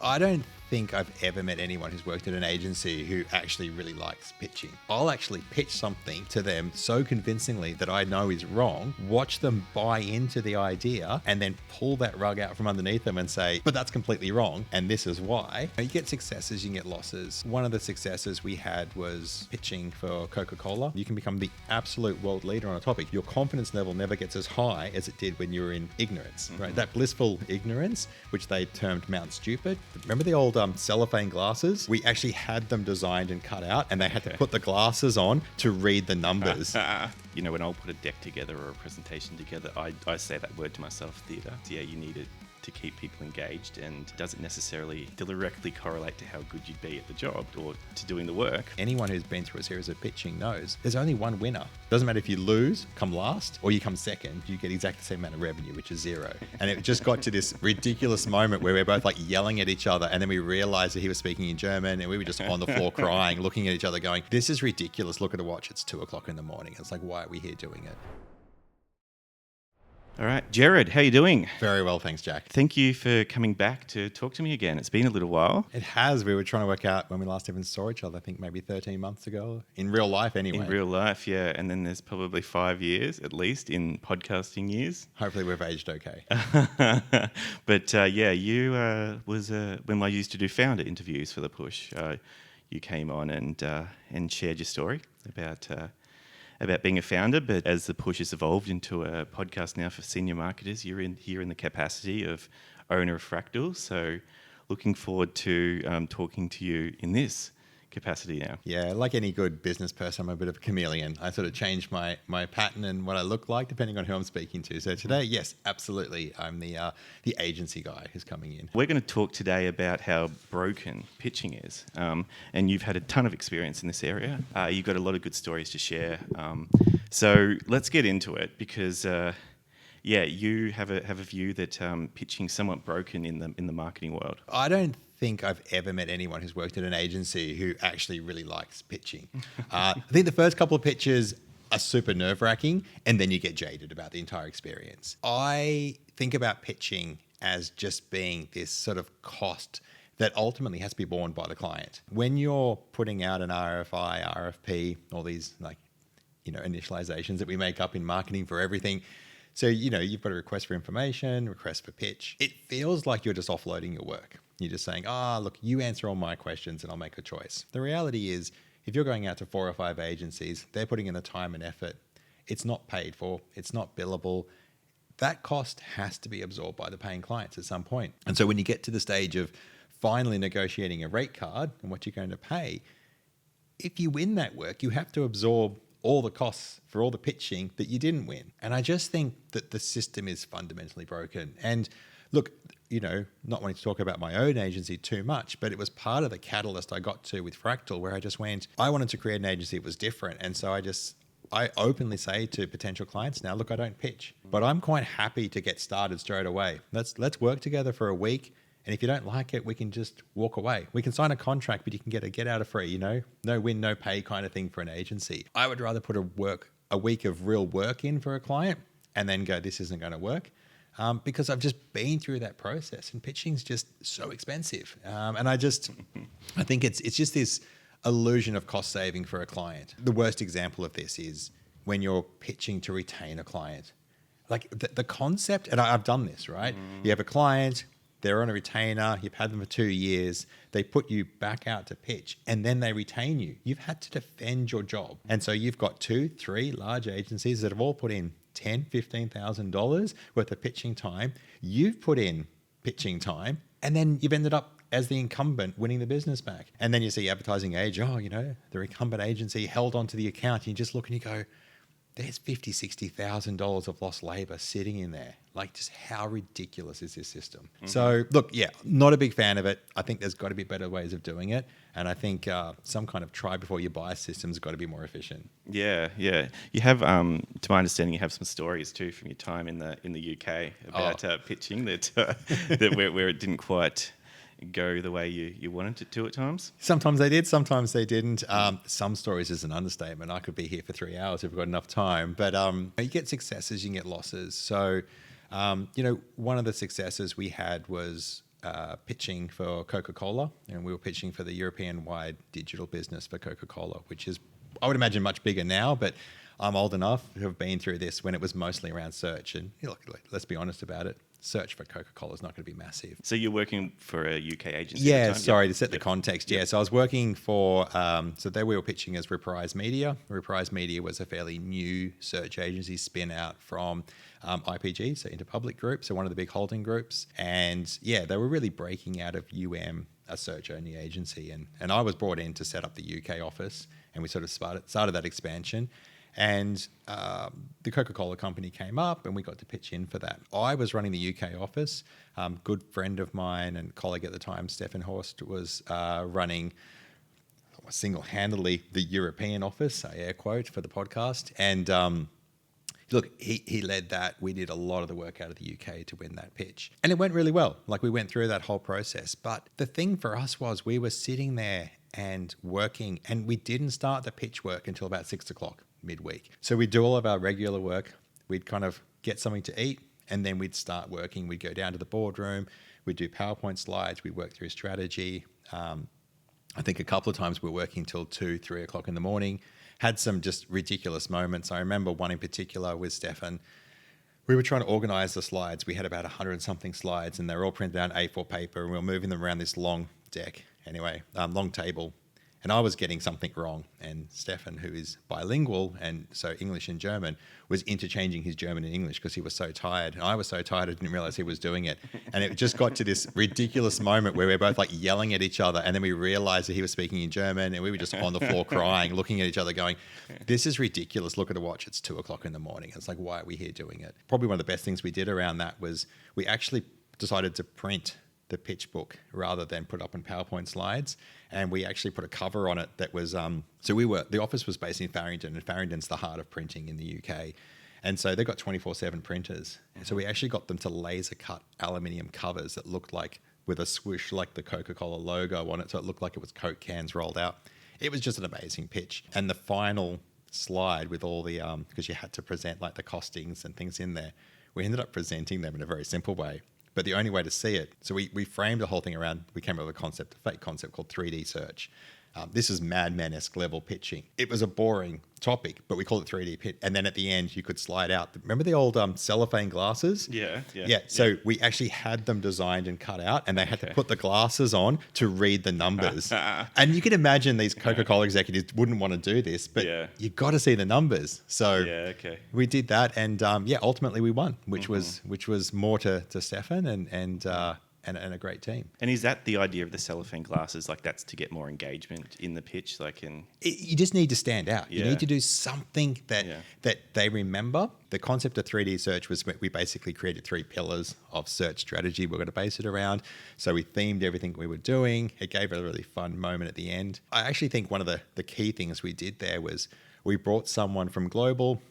I don't think I've ever met anyone who's worked at an agency who actually really likes pitching. I'll actually pitch something to them so convincingly that I know is wrong, watch them buy into the idea, and then pull that rug out from underneath them and say, but that's completely wrong, and this is why. You get successes, you can get losses. One of the successes we had was pitching for Coca-Cola. You can become the absolute world leader on a topic. Your confidence level never gets as high as it did when you were in ignorance, right? That blissful ignorance, which they termed Mount Stupid. Remember the old cellophane glasses? We actually had them designed and cut out, and they had to put the glasses on to read the numbers. You know, when I'll put a deck together or a presentation together, I say that word to myself, theatre. Yeah, you need it to keep people engaged, and doesn't necessarily directly correlate to how good you'd be at the job or to doing the work. Anyone who's been through a series of pitching knows there's only one winner. Doesn't matter if you lose, come last, or you come second, you get exactly the same amount of revenue, which is zero. And it just got to this ridiculous moment where we're both like yelling at each other, and then we realized that he was speaking in German, and we were just on the floor crying, looking at each other going, this is ridiculous. Look at the watch. It's 2:00 in the morning. It's like, why are we here doing it? All right, Gerard, how are you doing? Very well, thanks, Jack. Thank you for coming back to talk to me again. It's been a little while. It has. We were trying to work out when we last even saw each other, I think maybe 13 months ago, in real life anyway. In real life, yeah. And then there's probably 5 years, at least, in podcasting years. Hopefully we've aged okay. But yeah, you was when I used to do founder interviews for The Push, you came on and shared your story about being a founder. But as The Push has evolved into a podcast now for senior marketers, you're here in the capacity of owner of Fractal. So looking forward to talking to you in this capacity now. Yeah, like any good business person, I'm a bit of a chameleon. I sort of change my pattern and what I look like depending on who I'm speaking to. So today, yes, absolutely, I'm the agency guy who's coming in. We're going to talk today about how broken pitching is. And you've had a ton of experience in this area. You've got a lot of good stories to share. So let's get into it because you have a view that pitching somewhat broken in the marketing world. I don't think I've ever met anyone who's worked at an agency who actually really likes pitching. I think the first couple of pitches are super nerve-wracking, and then you get jaded about the entire experience. I think about pitching as just being this sort of cost that ultimately has to be borne by the client. When you're putting out an RFI, RFP, all these initializations that we make up in marketing for everything. So, you've got a request for information, request for pitch. It feels like you're just offloading your work. You're just saying, look, you answer all my questions and I'll make a choice. The reality is, if you're going out to 4 or 5 agencies, they're putting in the time and effort. It's not paid for. It's not billable. That cost has to be absorbed by the paying clients at some point. And so when you get to the stage of finally negotiating a rate card and what you're going to pay, if you win that work, you have to absorb all the costs for all the pitching that you didn't win. And I just think that the system is fundamentally broken. And look, not wanting to talk about my own agency too much, but it was part of the catalyst I got to with Fractal, where I just went, I wanted to create an agency that was different. And so I openly say to potential clients now, look, I don't pitch, but I'm quite happy to get started straight away. Let's work together for a week. And if you don't like it, we can just walk away. We can sign a contract, but you can get a get out of free, no win, no pay kind of thing for an agency. I would rather put a week of real work in for a client and then go, this isn't going to work. Because I've just been through that process, and pitching's just so expensive. And I think it's just this illusion of cost saving for a client. The worst example of this is when you're pitching to retain a client. Like the concept, and I've done this, right? You have a client, they're on a retainer, you've had them for 2 years, they put you back out to pitch, and then they retain you. You've had to defend your job. And so you've got 2, 3 large agencies that have all put in $10,000, $15,000 worth of pitching time. You've put in pitching time, and then you've ended up as the incumbent winning the business back. And then you see advertising age, the incumbent agency held onto the account, and you just look and you go, there's $50,000, $60,000 of lost labor sitting in there. Like, just how ridiculous is this system? So look, not a big fan of it. I think there's got to be better ways of doing it. And I think some kind of try before you buy system's got to be more efficient. Yeah. You have, to my understanding, you have some stories too from your time in the UK about pitching that where it didn't quite go the way you wanted it to at times? Sometimes they did, sometimes they didn't. Some stories is an understatement. I could be here for 3 hours if we've got enough time. But you get successes, you can get losses. So, one of the successes we had was pitching for Coca-Cola, and we were pitching for the European-wide digital business for Coca-Cola, which is, I would imagine, much bigger now, but I'm old enough to have been through this when it was mostly around search. And look, let's be honest about it. Search for Coca-Cola is not going to be massive. So you're working for a UK agency? Yeah, at the time? sorry, to set the context. Yeah, so I was working for, so there we were pitching as Reprise Media. Reprise Media was a fairly new search agency spin out from IPG, so Interpublic Group, so one of the big holding groups. And yeah, they were really breaking out of a search-only agency. And I was brought in to set up the UK office, and we sort of started that expansion. And the Coca-Cola company came up and we got to pitch in for that. I was running the UK office. Good friend of mine and colleague at the time, Stefan Horst, was running single-handedly the European office, I air quote for the podcast. And look, he led that. We did a lot of the work out of the UK to win that pitch. And it went really well. Like, we went through that whole process. But the thing for us was we were sitting there and working, and we didn't start the pitch work until about 6 o'clock midweek. So we'd do all of our regular work. We'd kind of get something to eat, and then we'd start working. We'd go down to the boardroom. We'd do PowerPoint slides. We'd work through strategy. I think a couple of times we were working till 2, 3 o'clock in the morning. Had some just ridiculous moments. I remember one in particular with Stefan. We were trying to organize the slides. We had about 100 and something slides, and they were all printed out in A4 paper, and we were moving them around this long deck. Anyway, long table. And I was getting something wrong. And Stefan, who is bilingual, and so English and German, was interchanging his German and English because he was so tired. And I was so tired, I didn't realize he was doing it. And it just got to this ridiculous moment where we were both like yelling at each other. And then we realized that he was speaking in German, and we were just on the floor crying, looking at each other going, this is ridiculous. Look at the watch. It's 2 o'clock in the morning. It's like, why are we here doing it? Probably one of the best things we did around that was we actually decided to print the pitch book rather than put up on PowerPoint slides. And we actually put a cover on it that was, the office was based in Farringdon, and Farringdon's the heart of printing in the UK. And so they got 24/7 printers. And so we actually got them to laser cut aluminium covers that looked like, with a swoosh like the Coca-Cola logo on it. So it looked like it was Coke cans rolled out. It was just an amazing pitch. And the final slide with all the, because you had to present like the costings and things in there, we ended up presenting them in a very simple way. But the only way to see it, so we framed the whole thing around, we came up with a fake concept called 3D search. This is Mad Men-esque level pitching. It was a boring topic, but we called it 3D pitch. And then at the end, you could slide out. Remember the old cellophane glasses? Yeah. So we actually had them designed and cut out, and they had to put the glasses on to read the numbers. And you can imagine these Coca-Cola executives wouldn't want to do this, but you've got to see the numbers. So we did that, and ultimately we won, which was more to Stefan and a great team. And is that the idea of the cellophane glasses? Like, that's to get more engagement in the pitch? You just need to stand out. You need to do something that they remember. The concept of 3D search was we basically created 3 pillars of search strategy we're going to base it around. So we themed everything we were doing. It gave a really fun moment at the end. I actually think one of the key things we did there was we brought someone from global,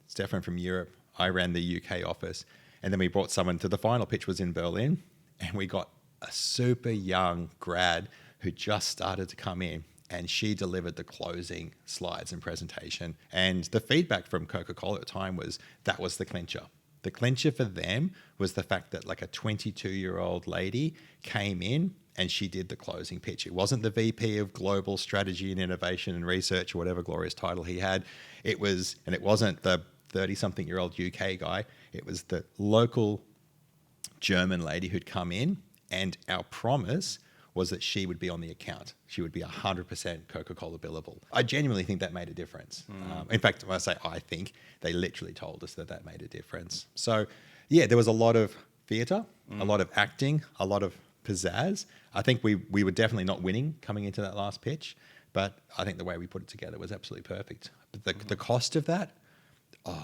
Stefan from Europe, I ran the UK office, and then we brought someone to the final pitch was in Berlin. And we got a super young grad who just started to come in, and she delivered the closing slides and presentation. And the feedback from Coca-Cola at the time was that was the clincher. The clincher for them was the fact that like a 22-year-old lady came in and she did the closing pitch. It wasn't the VP of Global Strategy and Innovation and Research or whatever glorious title he had. It wasn't the 30-something-year-old UK guy. It was the local German lady who'd come in, and our promise was that she would be on the account. She would be 100% Coca-Cola billable. I genuinely think that made a difference. In fact, when I say I think, they literally told us that made a difference. So there was a lot of theatre, a lot of acting, a lot of pizzazz. I think we were definitely not winning coming into that last pitch, but I think the way we put it together was absolutely perfect. But the cost of that,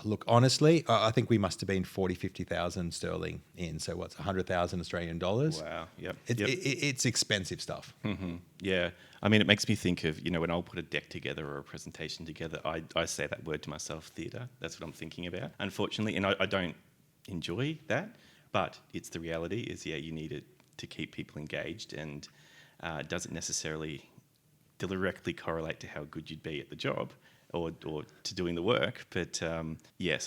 look, honestly, I think we must have been 50,000 sterling in. So what's 100,000 Australian dollars? Wow. Yep. It's expensive stuff. Mm-hmm. Yeah. I mean, it makes me think of, when I'll put a deck together or a presentation together, I say that word to myself, theatre. That's what I'm thinking about, unfortunately. And I don't enjoy that, but it's the reality is, you need it to keep people engaged, and it doesn't necessarily directly correlate to how good you'd be at the job. Or to doing the work. But so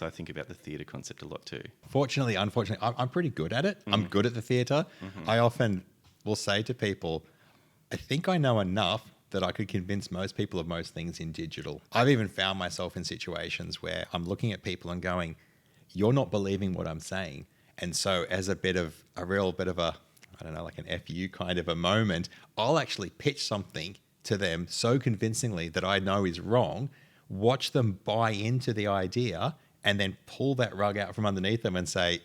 I think about the theatre concept a lot too. Unfortunately, I'm pretty good at it. I'm good at the theatre. I often will say to people, I think I know enough that I could convince most people of most things in digital. I've even found myself in situations where I'm looking at people and going, you're not believing what I'm saying. And so as a real bit of a, I don't know, like an FU kind of a moment, I'll actually pitch something to them so convincingly that I know is wrong, watch them buy into the idea, and then pull that rug out from underneath them and say,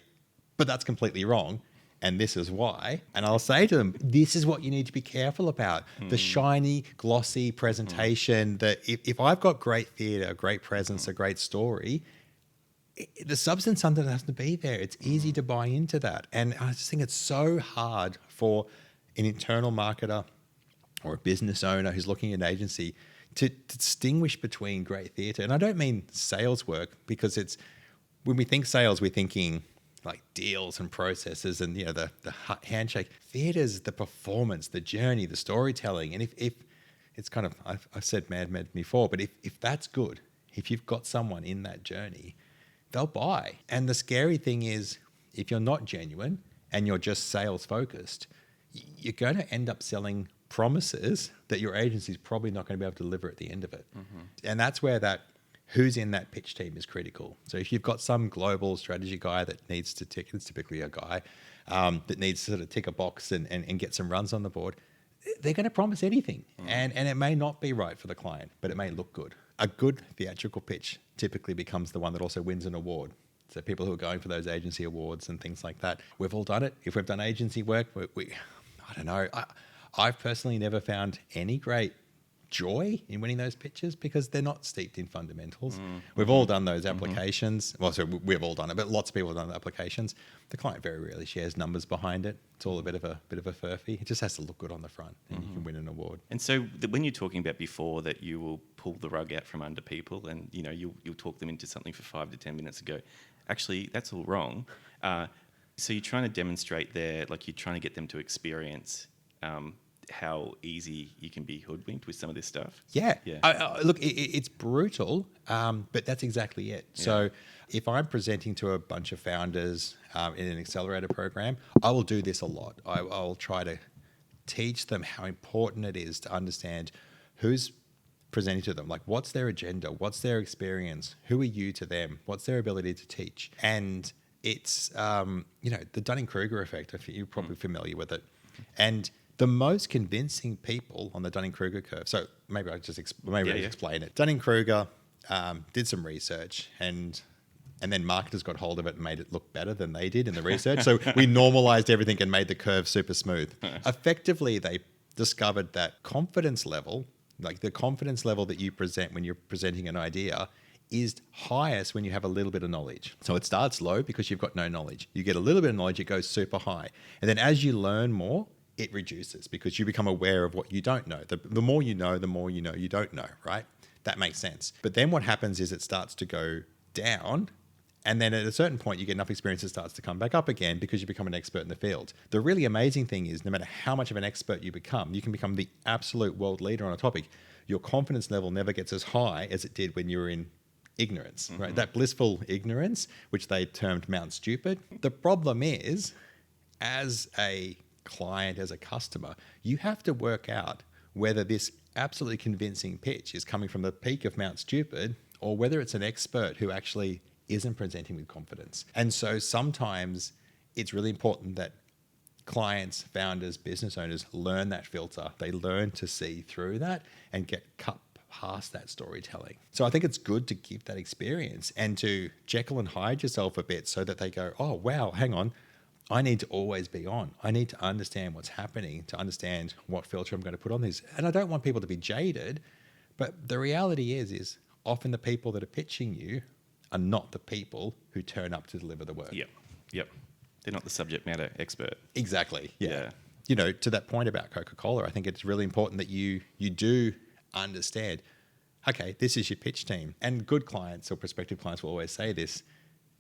but that's completely wrong. And this is why. And I'll say to them, this is what you need to be careful about. The shiny, glossy presentation that if I've got great theatre, great presence, a great story, the substance under it has to be there. It's easy to buy into that. And I just think it's so hard for an internal marketer or a business owner who's looking at an agency to distinguish between great theatre. And I don't mean sales work, because it's, when we think sales, we're thinking like deals and processes and, you know, the handshake. Theatre's the performance, the journey, the storytelling. And if it's kind of, I've said Mad Men before, but if that's good, if you've got someone in that journey, they'll buy. And the scary thing is, if you're not genuine and you're just sales focused, you're going to end up selling promises that your agency is probably not going to be able to deliver at the end of it. And that's where that who's in that pitch team is critical. So if you've got some global strategy guy that needs to tick, it's typically a guy that needs to sort of tick a box and get some runs on the board, they're going to promise anything. And it may not be right for the client, but it may look good. A good theatrical pitch typically becomes the one that also wins an award. So people who are going for those agency awards and things like that, we've all done it. If we've done agency work, I don't know. I've personally never found any great joy in winning those pitches because they're not steeped in fundamentals. We've all done those applications. Well, so we've all done it, but lots of people have done the applications. The client very rarely shares numbers behind it. It's all a bit of a furphy. It just has to look good on the front, and you can win an award. And so when you're talking about before that you will pull the rug out from under people, and you know you'll talk them into something for 5 to 10 minutes ago, actually that's all wrong. So you're trying to demonstrate there, like you're trying to get them to experience how easy you can be hoodwinked with some of this stuff. Yeah. Look, it's brutal, but that's exactly it. Yeah. So if I'm presenting to a bunch of founders in an accelerator program, I will do this a lot. I'll try to teach them how important it is to understand who's presenting to them. Like, what's their agenda? What's their experience? Who are you to them? What's their ability to teach? And it's, the Dunning-Kruger effect. You're probably familiar with it. And the most convincing people on the Dunning-Kruger curve. So maybe I just explain it. Dunning-Kruger did some research, and then marketers got hold of it and made it look better than they did in the research. So we normalized everything and made the curve super smooth. Effectively, they discovered that confidence level, like the confidence level that you present when you're presenting an idea, is highest when you have a little bit of knowledge. So it starts low because you've got no knowledge. You get a little bit of knowledge, it goes super high. And then as you learn more, it reduces because you become aware of what you don't know. The more you know, the more you know you don't know, right? That makes sense. But then what happens is it starts to go down, and then at a certain point you get enough experience it starts to come back up again because you become an expert in the field. The really amazing thing is no matter how much of an expert you can become the absolute world leader on a topic. Your confidence level never gets as high as it did when you were in ignorance, right? That blissful ignorance, which they termed Mount Stupid. The problem is, as a client, as a customer, you have to work out whether this absolutely convincing pitch is coming from the peak of Mount Stupid or whether it's an expert who actually isn't presenting with confidence. And so sometimes it's really important that clients, founders, business owners learn that filter. They learn to see through that and get cut past that storytelling. So I think it's good to give that experience and to Jekyll and Hyde yourself a bit so that they go, oh, wow, hang on. I need to always be on. I need to understand what's happening, to understand what filter I'm going to put on this. And I don't want people to be jaded, but the reality is often the people that are pitching you are not the people who turn up to deliver the work. Yep. They're not the subject matter expert. Exactly. Yeah. To that point about Coca-Cola, I think it's really important that you do understand, okay, this is your pitch team. And good clients or prospective clients will always say this.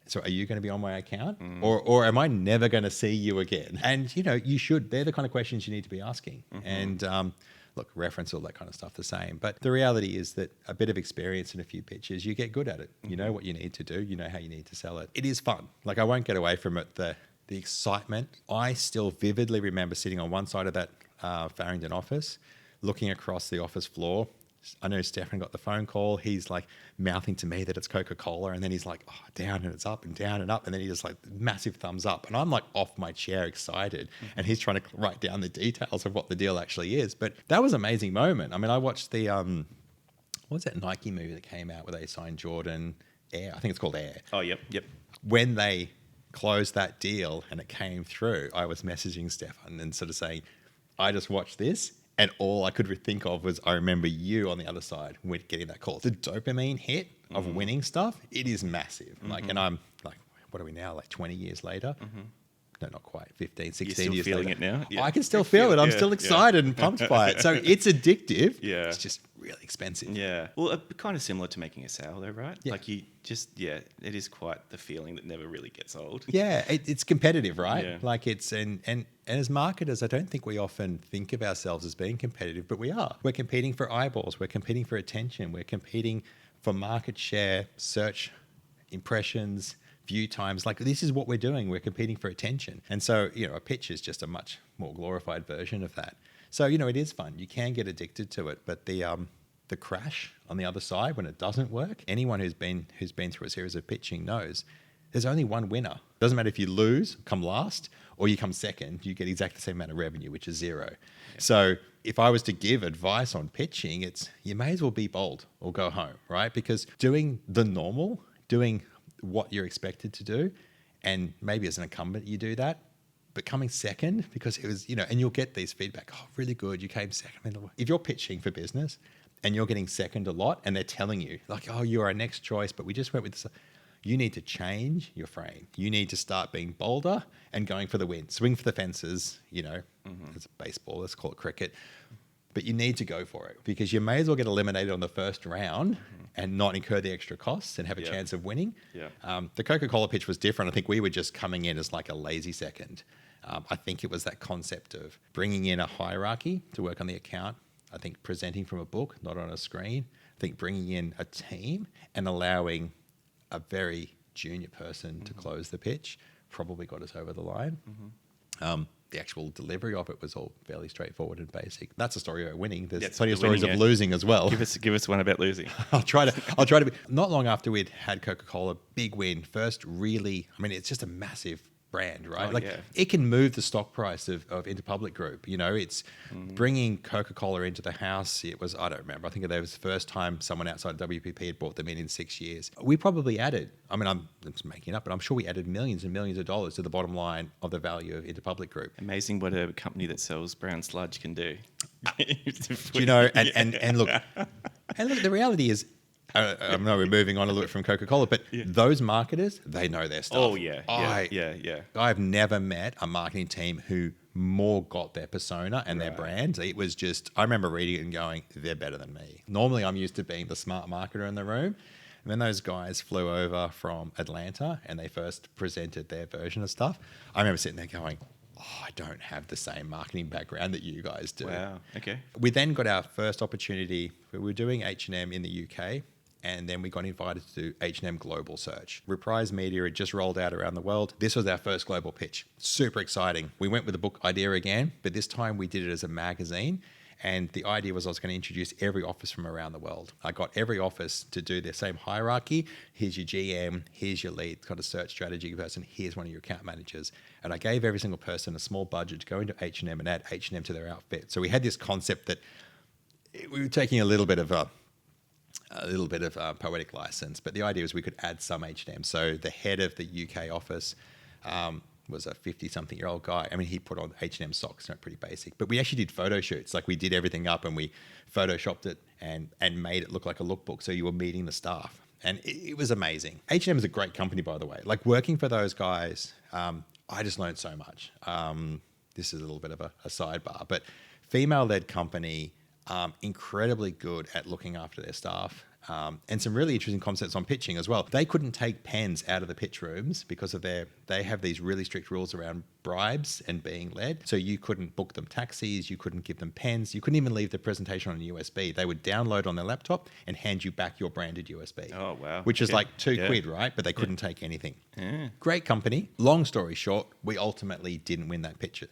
So are you going to be on my account or am I never going to see you again? And, you should. They're the kind of questions you need to be asking. And look, reference all that kind of stuff the same. But the reality is that a bit of experience in a few pitches, you get good at it. You know what you need to do. You know how you need to sell it. It is fun. Like I won't get away from it. the excitement. I still vividly remember sitting on one side of that Farringdon office, looking across the office floor. I know Stefan got the phone call. He's like mouthing to me that it's Coca-Cola, and then he's like, oh, down, and it's up and down and up, and then he just like massive thumbs up, and I'm like off my chair excited, and he's trying to write down the details of what the deal actually is. But that was an amazing moment. I mean, I watched the what was that Nike movie that came out where they signed Jordan Air? I think it's called Air. Oh, yep. When they closed that deal and it came through, I was messaging Stefan and sort of saying, I just watched this, and all I could think of was I remember you on the other side with getting that call. The dopamine hit of winning stuff, it is massive. Like, and I'm like, what are we now? Like 20 years later? No, not quite. 15, 16 You're still years feeling later. it now? Yeah. I can still feel it. I'm still excited and pumped by it. So it's addictive. Yeah. It's just really expensive. Yeah. Well, kind of similar to making a sale, though, right? Yeah. Like you just, it is quite the feeling that never really gets old. Yeah, it's competitive, right? Yeah. Like it's and as marketers, I don't think we often think of ourselves as being competitive, but we are. We're competing for eyeballs. We're competing for attention. We're competing for market share, search impressions, view times. Like, this is what we're doing. We're competing for attention. And so, a pitch is just a much more glorified version of that. So, it is fun. You can get addicted to it, but the crash on the other side when it doesn't work, anyone who's been through a series of pitching knows there's only one winner. Doesn't matter if you lose, come last, or you come second, you get exactly the same amount of revenue, which is zero. Yeah. So if I was to give advice on pitching, it's you may as well be bold or go home, right? Because doing the normal, doing what you're expected to do, and maybe as an incumbent you do that, but coming second because it was, and you'll get these feedback, oh, really good, you came second. I mean, if you're pitching for business and you're getting second a lot and they're telling you like, oh, you're our next choice, but we just went with this, you need to change your frame. You need to start being bolder and going for the win. Swing for the fences, it's baseball, let's call it cricket. But you need to go for it because you may as well get eliminated on the first round and not incur the extra costs and have a chance of winning. Yeah. The Coca-Cola pitch was different. I think we were just coming in as like a lazy second. I think it was that concept of bringing in a hierarchy to work on the account. I think presenting from a book, not on a screen. I think bringing in a team and allowing a very junior person to close the pitch probably got us over the line. The actual delivery of it was all fairly straightforward and basic. That's a story about winning. There's plenty of stories of losing as well. Give us one about losing. I'll try to be. Not long after we'd had Coca-Cola, big win. First, really, it's just a massive brand, right? It can move the stock price of Interpublic Group. It's bringing Coca-Cola into the house. It was, I don't remember. I think that was the first time someone outside WPP had brought them in 6 years. We probably added, I'm just making it up, but I'm sure we added millions and millions of dollars to the bottom line of the value of Interpublic Group. Amazing what a company that sells brown sludge can do. And look, the reality is, I know we're moving on a little bit from Coca-Cola, but those marketers, they know their stuff. Oh, yeah. I've never met a marketing team who more got their persona and their brand. It was just, I remember reading it and going, they're better than me. Normally, I'm used to being the smart marketer in the room. And when those guys flew over from Atlanta and they first presented their version of stuff, I remember sitting there going, oh, I don't have the same marketing background that you guys do. Wow, okay. We then got our first opportunity. We were doing H&M in the UK. And then we got invited to do H&M Global Search. Reprise Media had just rolled out around the world. This was our first global pitch. Super exciting. We went with the book idea again, but this time we did it as a magazine. And the idea was I was going to introduce every office from around the world. I got every office to do their same hierarchy. Here's your GM, here's your lead, got a search strategy person, here's one of your account managers. And I gave every single person a small budget to go into H&M and add H&M to their outfit. So we had this concept that we were taking a little bit of poetic license, but the idea was we could add some H&M. So the head of the UK office was a 50-something-year-old guy. He put on H&M socks, pretty basic. But we actually did photo shoots. Like, we did everything up and we photoshopped it and made it look like a lookbook. So you were meeting the staff. And it was amazing. H&M is a great company, by the way. Like, working for those guys, I just learned so much. This is a little bit of a sidebar, but female-led company, incredibly good at looking after their staff. and some really interesting concepts on pitching as well. They couldn't take pens out of the pitch rooms because of they have these really strict rules around bribes and being led. So you couldn't book them taxis, you couldn't give them pens, you couldn't even leave the presentation on a USB. They would download on their laptop and hand you back your branded USB. Oh, wow. Which is like £2, right? But they couldn't take anything. Yeah. Great company. Long story short, we ultimately didn't win that pitch.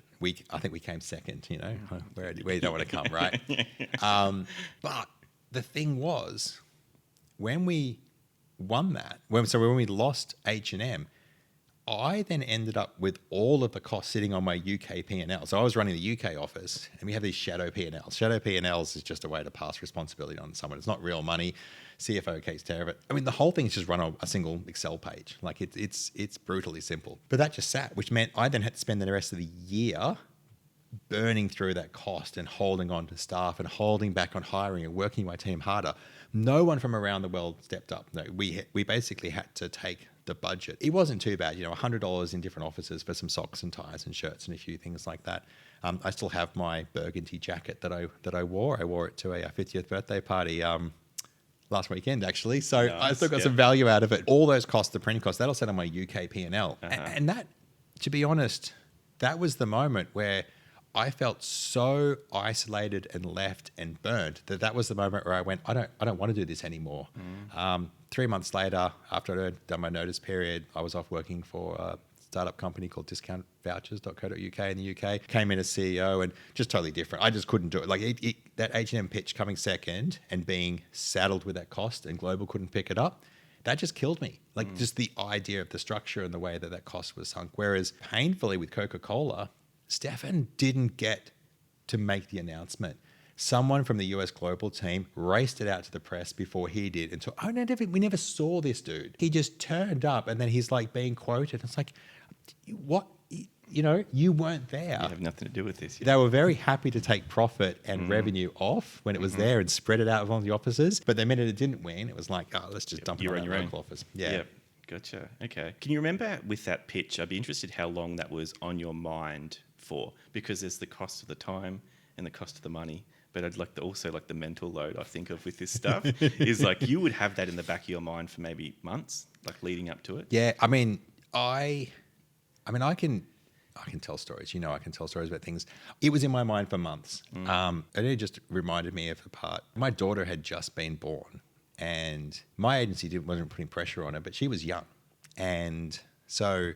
I think we came second, where you don't want to come, right? But the thing was, when we won that, when we lost H&M, I then ended up with all of the costs sitting on my UK P&L. So I was running the UK office, and we have these shadow P&Ls. Shadow P&Ls is just a way to pass responsibility on someone. It's not real money. CFO takes care of it. I mean, the whole thing is just run on a single Excel page. Like it's brutally simple. But that just sat, which meant I then had to spend the rest of the year burning through that cost and holding on to staff and holding back on hiring and working my team harder. No one from around the world stepped up. No, we basically had to take the budget. It wasn't too bad, $100 in different offices for some socks and ties and shirts and a few things like that. I still have my burgundy jacket that I wore. I wore it to a 50th birthday party last weekend, actually. So nice. I still got some value out of it. All those costs, the printing costs, that'll set on my UK P&L. And that, to be honest, that was the moment where I felt so isolated and left and burnt that was the moment where I went, I don't want to do this anymore. 3 months later, after I'd done my notice period, I was off working for a startup company called discountvouchers.co.uk in the UK. Came in as CEO and just totally different. I just couldn't do it. Like that H&M pitch coming second and being saddled with that cost, and Global couldn't pick it up. That just killed me. Like just the idea of the structure and the way that cost was sunk. Whereas painfully with Coca-Cola, Stefan didn't get to make the announcement. Someone from the US Global team raced it out to the press before he did. And so we never saw this dude. He just turned up and then he's like being quoted. It's like, what? You weren't there. You have nothing to do with this. They were very happy to take profit and revenue off when it was there and spread it out of all the offices. But the minute it didn't win, it was like, let's just dump it on your local office. Yeah. Yep. Gotcha. Okay. Can you remember with that pitch, I'd be interested how long that was on your mind for, because there's the cost of the time and the cost of the money. But I'd like the mental load I think of with this stuff is like you would have that in the back of your mind for maybe months, like leading up to it. Yeah. I mean, I can tell stories. I can tell stories about things. It was in my mind for months. And it just reminded me of a part. My daughter had just been born, and my agency wasn't putting pressure on her, but she was young. And so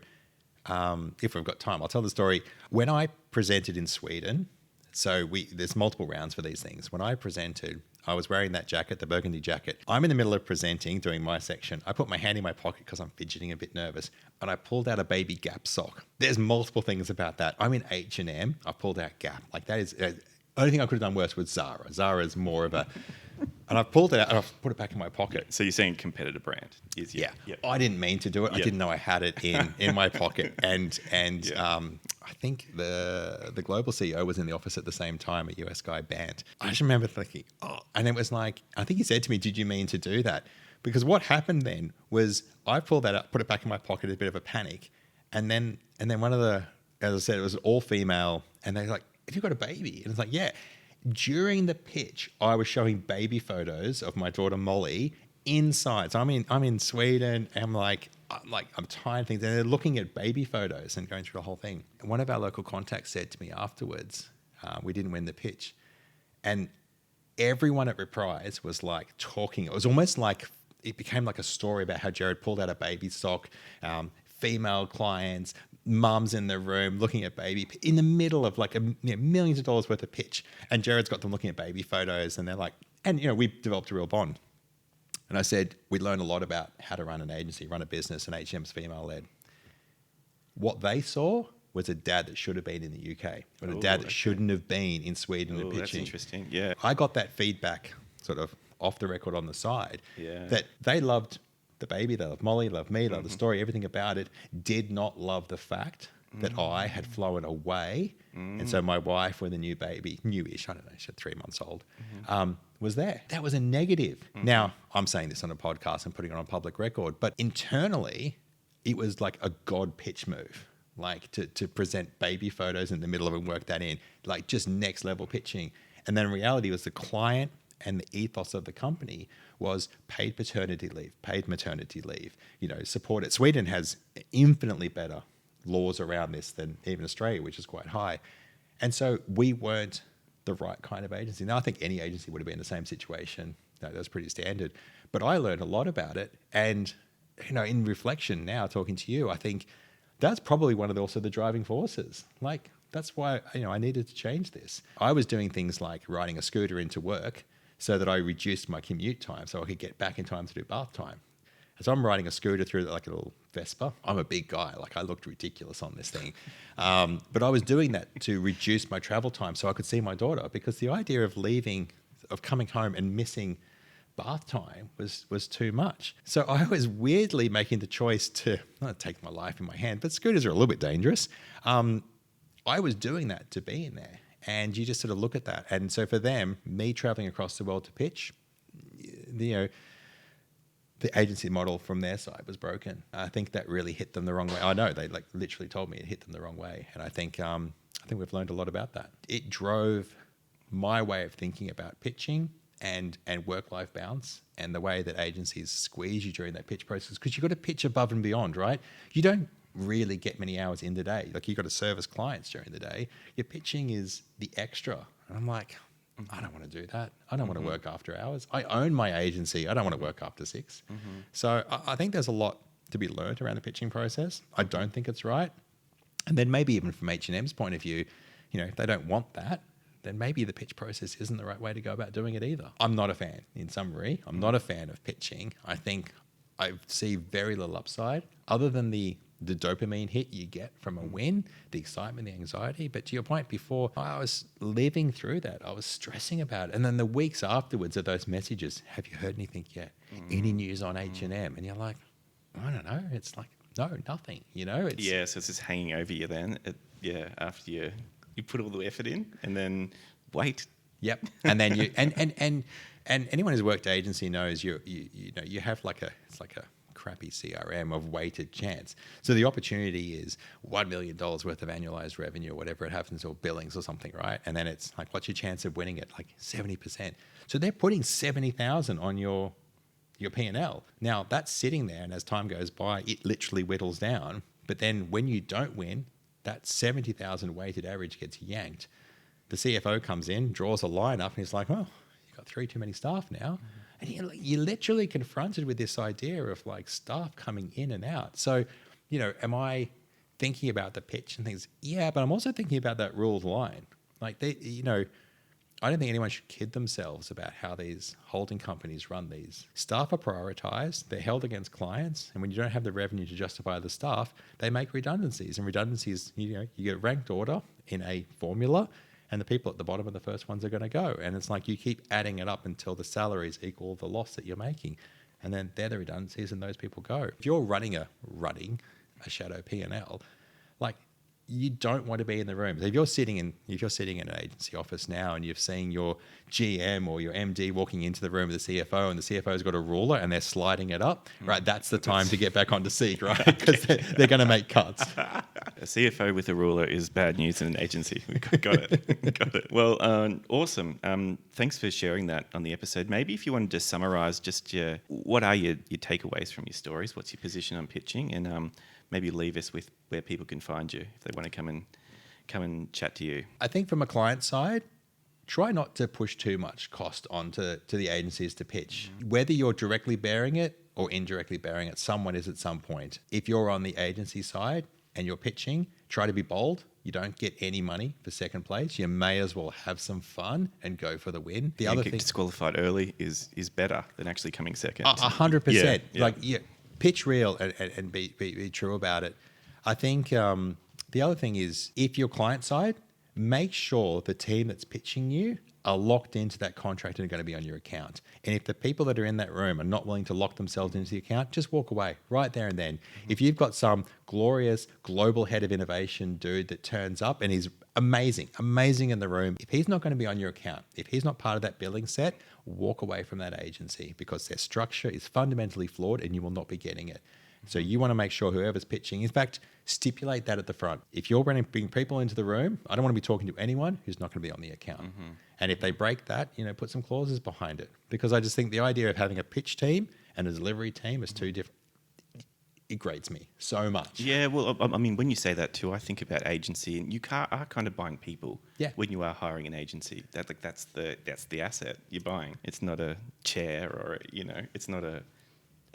if we've got time, I'll tell the story. When I presented in Sweden, so there's multiple rounds for these things. When I presented, I was wearing that jacket, the burgundy jacket. I'm in the middle of presenting, doing my section. I put my hand in my pocket because I'm fidgeting a bit nervous, and I pulled out a baby Gap sock. There's multiple things about that. I'm in H&M. I pulled out Gap. Like that is only thing I could have done worse was Zara. Zara is more of a... And I pulled it out and I put it back in my pocket. So you're saying competitor brand? Yeah. Yep. I didn't mean to do it. Yep. I didn't know I had it in my pocket. And I think the global CEO was in the office at the same time, a US guy, Bant. I just remember thinking, and it was like, I think he said to me, did you mean to do that? Because what happened then was I pulled that up, put it back in my pocket, a bit of a panic. And then one of the, as I said, it was all female. And they're like, have you got a baby? And it's like, yeah. During the pitch, I was showing baby photos of my daughter Molly inside. So I'm in Sweden, and I'm tying things, and they're looking at baby photos and going through the whole thing. And one of our local contacts said to me afterwards, we didn't win the pitch, and everyone at Reprise was like talking. It was almost like it became like a story about how Gerard pulled out a baby sock, female clients, mums in the room looking at baby in the middle of like millions of dollars worth of pitch, and Gerard's got them looking at baby photos, and they're like, and we developed a real bond. And I said, we learned a lot about how to run an agency, run a business, and H&M's female led. What they saw was a dad that should have been in the UK, but a dad that shouldn't have been in Sweden and pitching. That's interesting. Yeah, I got that feedback sort of off the record on the side that they loved the baby, they loved Molly, loved me, loved the story, everything about it, did not love the fact that I had flown away. And so my wife with a new baby, newish, I don't know, she had 3 months old, was there. That was a negative. Now, I'm saying this on a podcast and putting it on public record, but internally, it was like a God pitch move, like to present baby photos in the middle of it and work that in, like just next level pitching. And then in reality, it was the client and the ethos of the company was paid paternity leave, paid maternity leave, support it. Sweden has infinitely better laws around this than even Australia, which is quite high. And so we weren't the right kind of agency. Now, I think any agency would have been in the same situation. That's pretty standard. But I learned a lot about it. And, in reflection now, talking to you, I think that's probably one of the driving forces. Like, that's why, I needed to change this. I was doing things like riding a scooter into work so that I reduced my commute time so I could get back in time to do bath time. And so I'm riding a scooter through like a little Vespa. I'm a big guy. Like, I looked ridiculous on this thing. But I was doing that to reduce my travel time so I could see my daughter, because the idea of coming home and missing bath time was too much. So I was weirdly making the choice to not take my life in my hand, but scooters are a little bit dangerous. I was doing that to be in there. And you just sort of look at that. And so for them, me traveling across the world to pitch, the agency model from their side was broken. I think that really hit them the wrong way. I know they literally told me it hit them the wrong way. And I think we've learned a lot about that. It drove my way of thinking about pitching and work-life balance, and the way that agencies squeeze you during that pitch process, because you've got to pitch above and beyond, right? You don't really get many hours in the day. Like, you've got to service clients during the day. Your pitching is the extra. And I'm like, I don't want to do that. I don't want to work after hours. I own my agency. I don't want to work after 6. So I think there's a lot to be learned around the pitching process. I don't think it's right. And then maybe even from H&M's point of view, if they don't want that, then maybe the pitch process isn't the right way to go about doing it either. I'm not a fan, in summary. I'm not a fan of pitching. I think I see very little upside other than the dopamine hit you get from a win, the excitement, the anxiety. But to your point before, I was living through that. I was stressing about it. And then the weeks afterwards of those messages, have you heard anything yet? Any news on H&M? And you're like, I don't know. It's like, no, nothing, so it's just hanging over you then. After you put all the effort in and then wait. Yep. And then you and anyone who's worked agency knows you have it's like a crappy CRM of weighted chance. So the opportunity is $1 million worth of annualized revenue or whatever it happens, or billings or something, right? And then it's like, what's your chance of winning it? Like 70%. So they're putting 70,000 on your P&L. Now that's sitting there, and as time goes by, it literally whittles down. But then when you don't win, that 70,000 weighted average gets yanked. The CFO comes in, draws a line up, and he's like, oh, you've got 3 too many staff now. And you're literally confronted with this idea of like staff coming in and out. So, am I thinking about the pitch and things? Yeah, but I'm also thinking about that ruled line. Like, I don't think anyone should kid themselves about how these holding companies run these. Staff are prioritized, they're held against clients, and when you don't have the revenue to justify the staff, they make redundancies. And redundancies, you get a ranked order in a formula, and the people at the bottom are the first ones are going to go. And it's like you keep adding it up until the salaries equal the loss that you're making. And then they're the redundancies, and those people go. If you're running a shadow P&L, like, you don't want to be in the room. So if you're sitting in an agency office now and you've seen your GM or your MD walking into the room with the CFO, and the CFO's got a ruler and they're sliding it up, right? That's the time to get back onto seat, right? Because they're going to make cuts. A CFO with a ruler is bad news in an agency. Got it. Got it. Well, awesome. Thanks for sharing that on the episode. Maybe if you wanted to summarize just what are your takeaways from your stories? What's your position on pitching? And maybe leave us with where people can find you if they want to come and chat to you. I think from a client side, try not to push too much cost onto the agencies to pitch. Whether you're directly bearing it or indirectly bearing it, someone is at some point. If you're on the agency side and you're pitching, try to be bold. You don't get any money for second place. You may as well have some fun and go for the win. The other thing, disqualified early is better than actually coming second. 100%. Yeah. Like, pitch real and be true about it. I think the other thing is, if you're client side, make sure the team that's pitching you are locked into that contract and are going to be on your account. And if the people that are in that room are not willing to lock themselves into the account, just walk away right there and then. If you've got some glorious global head of innovation dude that turns up and he's amazing in the room, if he's not going to be on your account, if he's not part of that billing set, walk away from that agency, because their structure is fundamentally flawed and you will not be getting it. So you want to make sure whoever's pitching, in fact, stipulate that at the front. If you're bringing people into the room, I don't want to be talking to anyone who's not going to be on the account. And if they break that, put some clauses behind it. Because I just think the idea of having a pitch team and a delivery team is two different. It grates me so much. Yeah, well, I mean, when you say that too, I think about agency, and you are kind of buying people. Yeah. When you are hiring an agency, that's the asset you're buying. It's not a chair or it's not a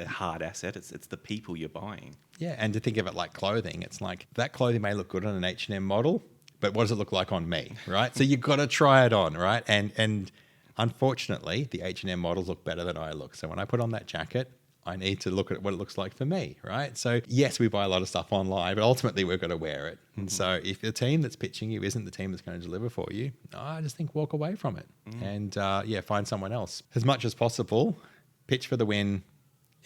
hard asset. It's the people you're buying. Yeah, and to think of it like clothing, it's like that clothing may look good on an H&M model, but what does it look like on me, right? So you've got to try it on, right? And unfortunately, the H&M models look better than I look. So when I put on that jacket, I need to look at what it looks like for me, right? So yes, we buy a lot of stuff online, but ultimately we've got to wear it. And so if the team that's pitching you isn't the team that's going to deliver for you, I just think walk away from it and find someone else. As much as possible, pitch for the win.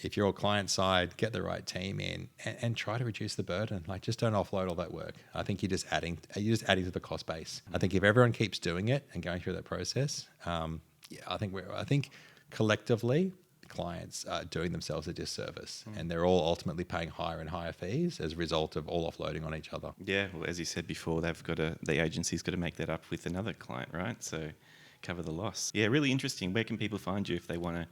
If you're client side, get the right team in and try to reduce the burden. Like just don't offload all that work. I think you're just adding to the cost base. I think if everyone keeps doing it and going through that process, I think collectively, clients are doing themselves a disservice and they're all ultimately paying higher and higher fees as a result of all offloading on each other. Yeah, well, as you said before, the agency's got to make that up with another client, right? So cover the loss. Yeah, really interesting. Where can people find you if they want to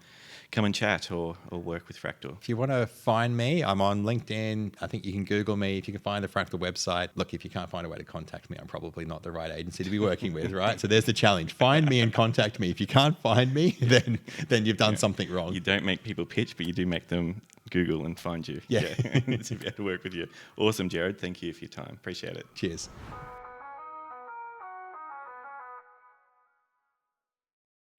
come and chat or work with Fractal? If you want to find me, I'm on LinkedIn. I think you can Google me. If you can find the Fractal website. Look, if you can't find a way to contact me, I'm probably not the right agency to be working with, right? So there's the challenge. Find me and contact me. If you can't find me, then you've done something wrong. You don't make people pitch, but you do make them Google and find you. Yeah. To be able to work with you. Awesome, Gerard. Thank you for your time. Appreciate it. Cheers.